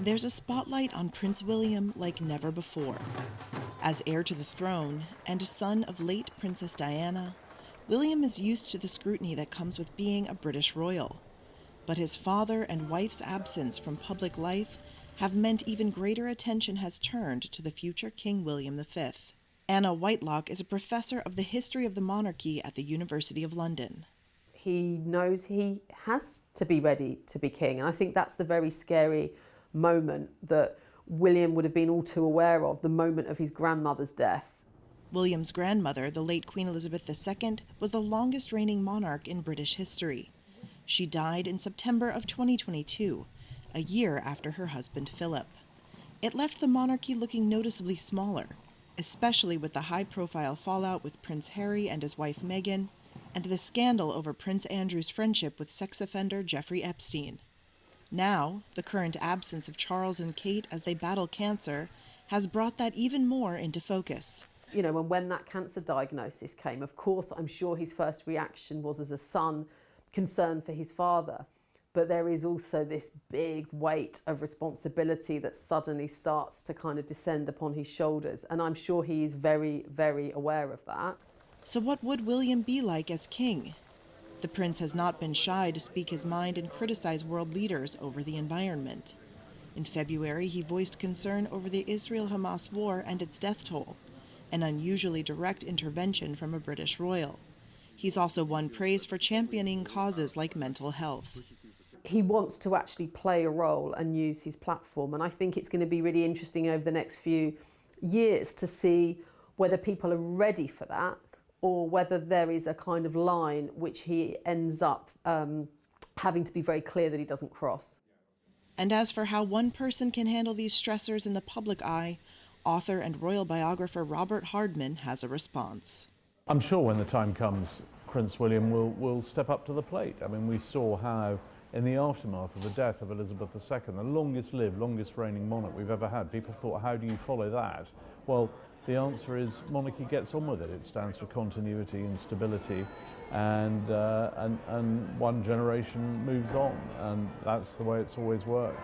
There's a spotlight on Prince William like never before. As heir to the throne and a son of late Princess Diana, William is used to the scrutiny that comes with being a British royal. But his father and wife's absence from public life have meant even greater attention has turned to the future King William V. Anna Whitelock is a professor of the history of the monarchy at the University of London. He knows he has to be ready to be king, and I think that's the very scary moment that William would have been all too aware of, the moment of his grandmother's death. William's grandmother, the late Queen Elizabeth II, was the longest reigning monarch in British history. She died in September of 2022, a year after her husband Philip. It left the monarchy looking noticeably smaller, especially with the high-profile fallout with Prince Harry and his wife Meghan, and the scandal over Prince Andrew's friendship with sex offender Jeffrey Epstein. Now, the current absence of Charles and Kate as they battle cancer has brought that even more into focus. You know, and when that cancer diagnosis came, of course, I'm sure his first reaction was, as a son, concern for his father. But there is also this big weight of responsibility that suddenly starts to kind of descend upon his shoulders. And I'm sure he is very, very aware of that. So what would William be like as king? The prince has not been shy to speak his mind and criticize world leaders over the environment. In February, he voiced concern over the Israel-Hamas war and its death toll, an unusually direct intervention from a British royal. He's also won praise for championing causes like mental health. He wants to actually play a role and use his platform, and I think it's going to be really interesting over the next few years to see whether people are ready for that, or whether there is a kind of line which he ends up having to be very clear that he doesn't cross. And as for how one person can handle these stressors in the public eye, author and royal biographer Robert Hardman has a response. I'm sure when the time comes, Prince William will step up to the plate. I mean, we saw how in the aftermath of the death of Elizabeth II, the longest lived, longest reigning monarch we've ever had, people thought, how do you follow that? Well, the answer is monarchy gets on with it. It stands for continuity and stability, and one generation moves on, and that's the way it's always worked.